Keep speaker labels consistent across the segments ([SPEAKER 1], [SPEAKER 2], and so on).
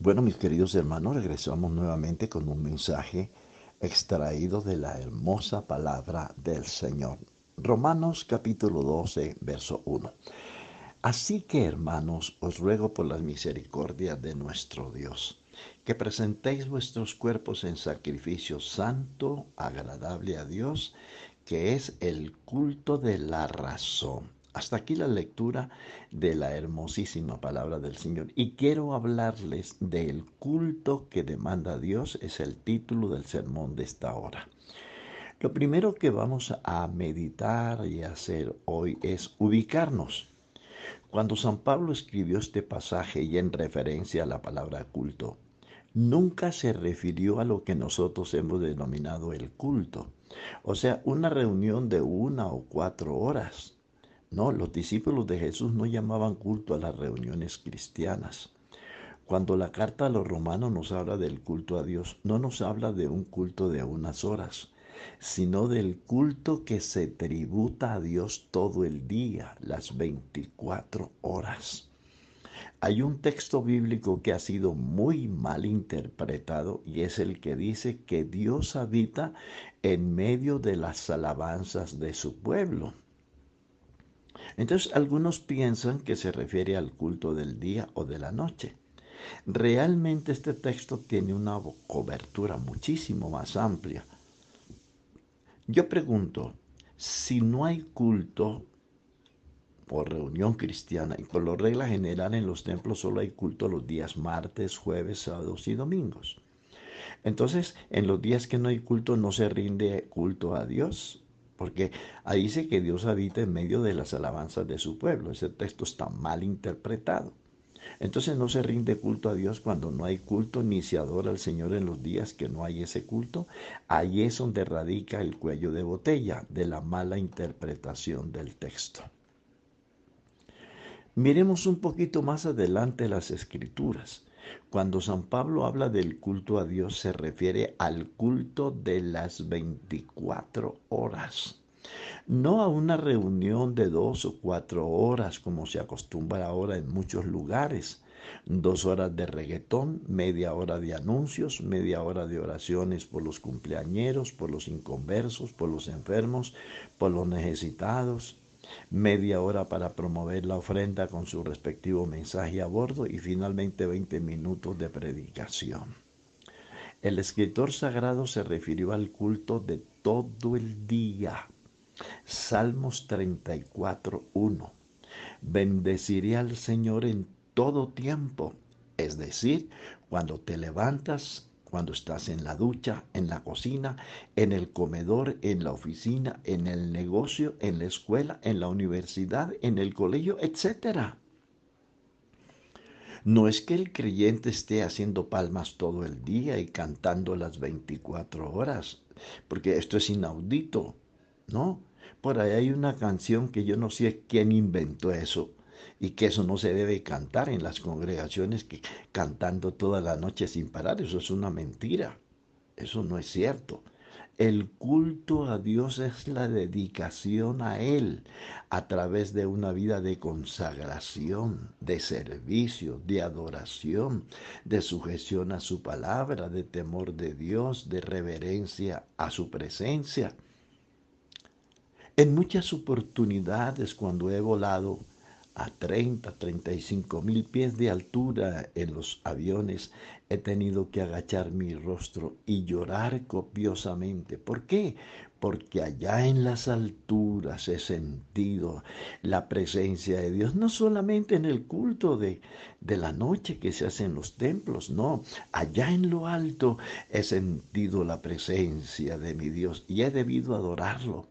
[SPEAKER 1] Bueno, mis queridos hermanos, regresamos nuevamente con un mensaje extraído de la hermosa palabra del Señor. Romanos capítulo 12, verso 1. Así que, hermanos, os ruego por las misericordias de nuestro Dios, que presentéis vuestros cuerpos en sacrificio santo, agradable a Dios, que es el culto de la razón. Hasta aquí la lectura de la hermosísima palabra del Señor. Y quiero hablarles del culto que demanda Dios, es el título del sermón de esta hora. Lo primero que vamos a meditar y hacer hoy es ubicarnos. Cuando San Pablo escribió este pasaje y en referencia a la palabra culto, nunca se refirió a lo que nosotros hemos denominado el culto, o sea, una reunión de 1 o 4 horas. No, los discípulos de Jesús no llamaban culto a las reuniones cristianas. Cuando la carta a los romanos nos habla del culto a Dios, no nos habla de un culto de unas horas, sino del culto que se tributa a Dios todo el día, las 24 horas. Hay un texto bíblico que ha sido muy mal interpretado y es el que dice que Dios habita en medio de las alabanzas de su pueblo. Entonces algunos piensan que se refiere al culto del día o de la noche. Realmente este texto tiene una cobertura muchísimo más amplia. Yo pregunto, si no hay culto por reunión cristiana y por lo regla general en los templos solo hay culto los días martes, jueves, sábados y domingos. Entonces, en los días que no hay culto no se rinde culto a Dios, porque ahí dice que Dios habita en medio de las alabanzas de su pueblo. Ese texto está mal interpretado. Entonces no se rinde culto a Dios cuando no hay culto, ni se adora al Señor en los días que no hay ese culto. Ahí es donde radica el cuello de botella de la mala interpretación del texto. Miremos un poquito más adelante las escrituras. Cuando San Pablo habla del culto a Dios se refiere al culto de las 24 horas. No a una reunión de 2 o 4 horas como se acostumbra ahora en muchos lugares. 2 horas de reggaetón, media hora de anuncios, media hora de oraciones por los cumpleañeros, por los inconversos, por los enfermos, por los necesitados. Media hora para promover la ofrenda con su respectivo mensaje a bordo y finalmente 20 minutos de predicación. El escritor sagrado se refirió al culto de todo el día. Salmos 34:1. Bendeciré al Señor en todo tiempo, es decir, cuando te levantas, cuando estás en la ducha, en la cocina, en el comedor, en la oficina, en el negocio, en la escuela, en la universidad, en el colegio, etcétera. No es que el creyente esté haciendo palmas todo el día y cantando las 24 horas, porque esto es inaudito, ¿no? Por ahí hay una canción que yo no sé quién inventó eso y que eso no se debe cantar en las congregaciones, que cantando toda la noche sin parar, eso es una mentira, eso no es cierto. El culto a Dios es la dedicación a Él a través de una vida de consagración, de servicio, de adoración, de sujeción a su palabra, de temor de Dios, de reverencia a su presencia. En muchas oportunidades cuando he volado a 35.000 pies de altura en los aviones, he tenido que agachar mi rostro y llorar copiosamente. ¿Por qué? Porque allá en las alturas he sentido la presencia de Dios, no solamente en el culto de la noche que se hace en los templos, no, allá en lo alto he sentido la presencia de mi Dios y he debido adorarlo,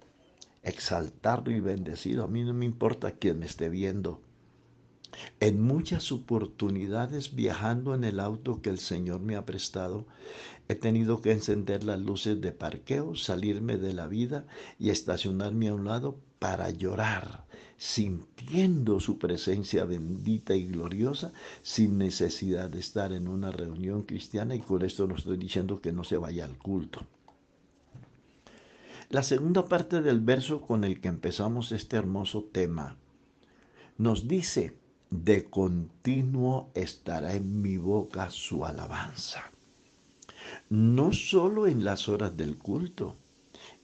[SPEAKER 1] exaltarlo y bendecido. A mí no me importa quién me esté viendo. En muchas oportunidades viajando en el auto que el Señor me ha prestado, he tenido que encender las luces de parqueo, salirme de la vida y estacionarme a un lado para llorar, sintiendo su presencia bendita y gloriosa, sin necesidad de estar en una reunión cristiana, y con esto no estoy diciendo que no se vaya al culto. La segunda parte del verso con el que empezamos este hermoso tema nos dice De continuo estará en mi boca su alabanza. No solo en las horas del culto.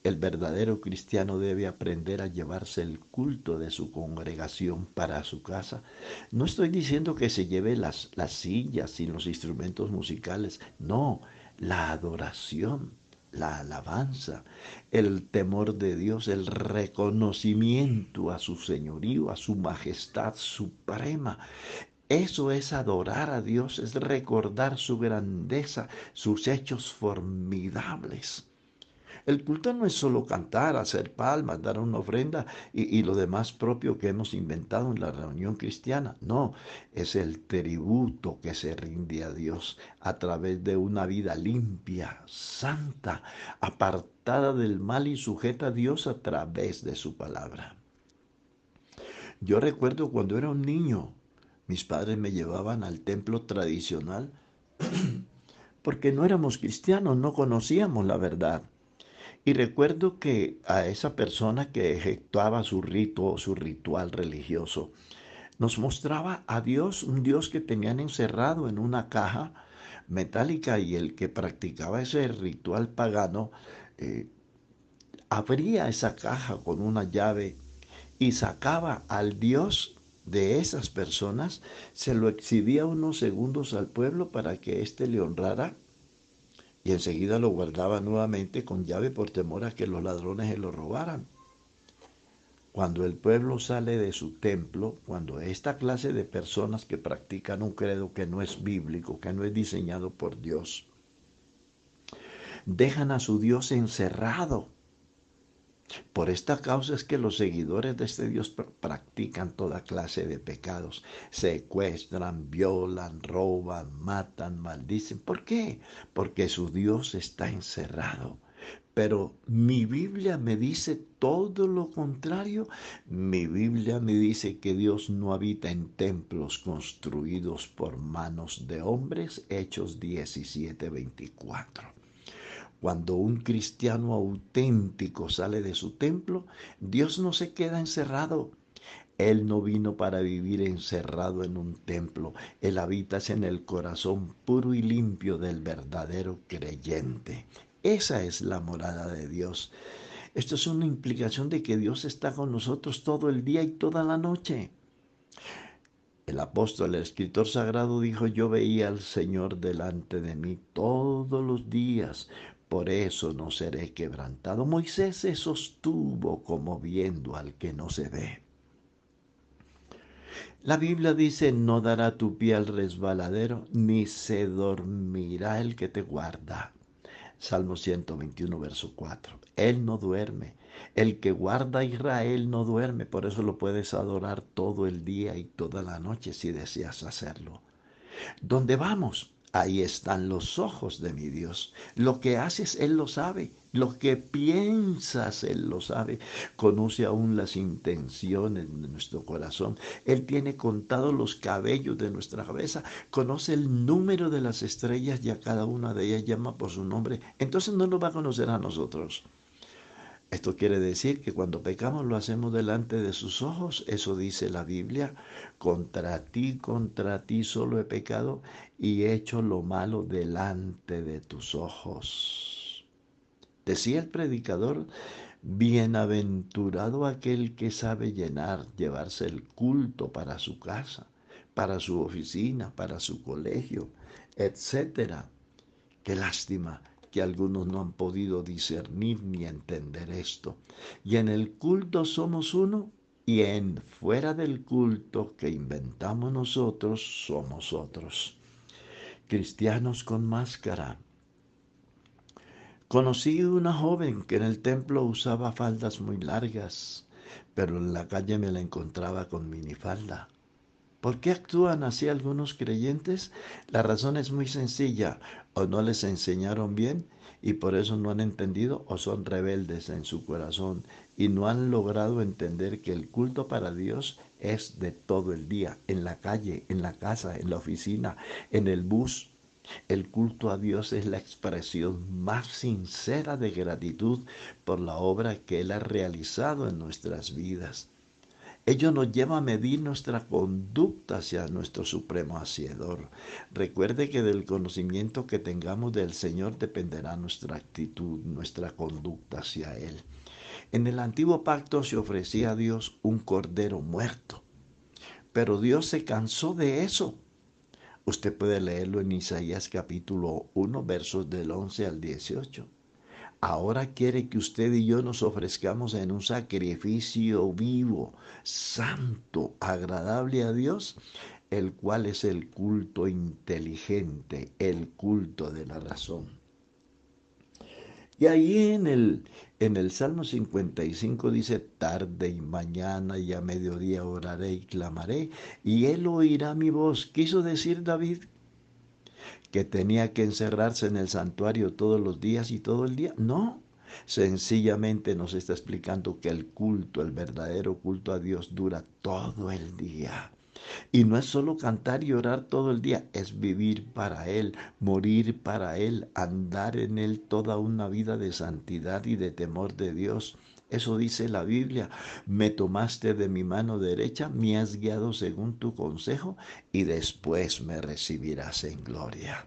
[SPEAKER 1] El verdadero cristiano debe aprender a llevarse el culto de su congregación para su casa. No estoy diciendo que se lleve las sillas y los instrumentos musicales. No, la adoración, la alabanza, el temor de Dios, el reconocimiento a su señorío, a su majestad suprema. Eso es adorar a Dios, es recordar su grandeza, sus hechos formidables. El culto no es solo cantar, hacer palmas, dar una ofrenda y lo demás propio que hemos inventado en la reunión cristiana. No, es el tributo que se rinde a Dios a través de una vida limpia, santa, apartada del mal y sujeta a Dios a través de su palabra. Yo recuerdo cuando era un niño, mis padres me llevaban al templo tradicional porque no éramos cristianos, no conocíamos la verdad. Y recuerdo que a esa persona que ejecutaba su rito, su ritual religioso, nos mostraba a Dios, un Dios que tenían encerrado en una caja metálica y el que practicaba ese ritual pagano eh, abría esa caja con una llave y sacaba al Dios de esas personas, se lo exhibía unos segundos al pueblo para que éste le honrara y enseguida lo guardaba nuevamente con llave por temor a que los ladrones se lo robaran. Cuando el pueblo sale de su templo, cuando esta clase de personas que practican un credo que no es bíblico, que no es diseñado por Dios, dejan a su Dios encerrado. Por esta causa es que los seguidores de este Dios practican toda clase de pecados. Secuestran, violan, roban, matan, maldicen. ¿Por qué? Porque su Dios está encerrado. Pero mi Biblia me dice todo lo contrario. Mi Biblia me dice que Dios no habita en templos construidos por manos de hombres. Hechos 17:24. Cuando un cristiano auténtico sale de su templo, Dios no se queda encerrado. Él no vino para vivir encerrado en un templo. Él habita en el corazón puro y limpio del verdadero creyente. Esa es la morada de Dios. Esto es una implicación de que Dios está con nosotros todo el día y toda la noche. El apóstol, el escritor sagrado dijo, yo veía al Señor delante de mí todos los días, por eso no seré quebrantado. Moisés se sostuvo como viendo al que no se ve. La Biblia dice, no dará tu pie al resbaladero, ni se dormirá el que te guarda. Salmo 121, verso 4. Él no duerme. El que guarda a Israel no duerme. Por eso lo puedes adorar todo el día y toda la noche si deseas hacerlo. ¿Dónde vamos? Ahí están los ojos de mi Dios. Lo que haces, Él lo sabe. Lo que piensas, Él lo sabe. Conoce aún las intenciones de nuestro corazón. Él tiene contados los cabellos de nuestra cabeza. Conoce el número de las estrellas y a cada una de ellas llama por su nombre. Entonces no nos va a conocer a nosotros. Esto quiere decir que cuando pecamos lo hacemos delante de sus ojos. Eso dice la Biblia. Contra ti solo he pecado y he hecho lo malo delante de tus ojos. Decía el predicador, bienaventurado aquel que sabe llevarse el culto para su casa, para su oficina, para su colegio, etcétera. Qué lástima que algunos no han podido discernir ni entender esto. Y en el culto somos uno y en fuera del culto que inventamos nosotros somos otros. Cristianos con máscara. Conocí una joven que en el templo usaba faldas muy largas, pero en la calle me la encontraba con minifalda. ¿Por qué actúan así algunos creyentes? La razón es muy sencilla. O no les enseñaron bien y por eso no han entendido, o son rebeldes en su corazón y no han logrado entender que el culto para Dios es de todo el día, en la calle, en la casa, en la oficina, en el bus. El culto a Dios es la expresión más sincera de gratitud por la obra que Él ha realizado en nuestras vidas. Ello nos lleva a medir nuestra conducta hacia nuestro supremo Hacedor. Recuerde que del conocimiento que tengamos del Señor dependerá nuestra actitud, nuestra conducta hacia Él. En el antiguo pacto se ofrecía a Dios un cordero muerto, pero Dios se cansó de eso. Usted puede leerlo en Isaías capítulo 1, versos del 11 al 18. Ahora quiere que usted y yo nos ofrezcamos en un sacrificio vivo, santo, agradable a Dios, el cual es el culto inteligente, el culto de la razón. Y ahí en el Salmo 55 dice, tarde y mañana y a mediodía oraré y clamaré, y él oirá mi voz. Quiso decir David que tenía que encerrarse en el santuario todos los días y todo el día. No, sencillamente nos está explicando que el culto, el verdadero culto a Dios dura todo el día. Y no es solo cantar y orar todo el día, es vivir para Él, morir para Él, andar en Él toda una vida de santidad y de temor de Dios. Eso dice la Biblia. Me tomaste de mi mano derecha, me has guiado según tu consejo y después me recibirás en gloria.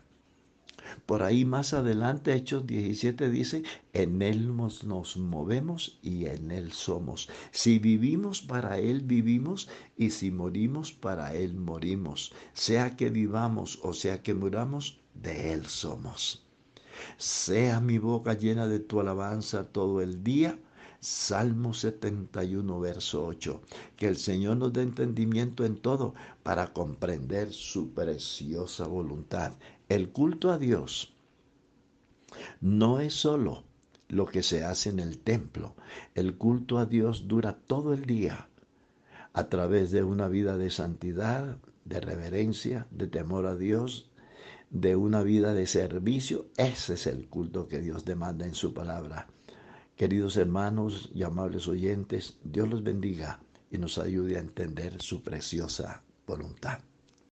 [SPEAKER 1] Por ahí más adelante, Hechos 17 dice, en Él nos movemos y en Él somos. Si vivimos, para Él vivimos, y si morimos, para Él morimos. Sea que vivamos o sea que muramos, de Él somos. Sea mi boca llena de tu alabanza todo el día. Salmo 71, verso 8. Que el Señor nos dé entendimiento en todo para comprender su preciosa voluntad. El culto a Dios no es solo lo que se hace en el templo. El culto a Dios dura todo el día a través de una vida de santidad, de reverencia, de temor a Dios, de una vida de servicio. Ese es el culto que Dios demanda en su palabra. Queridos hermanos y amables oyentes, Dios los bendiga y nos ayude a entender su preciosa voluntad.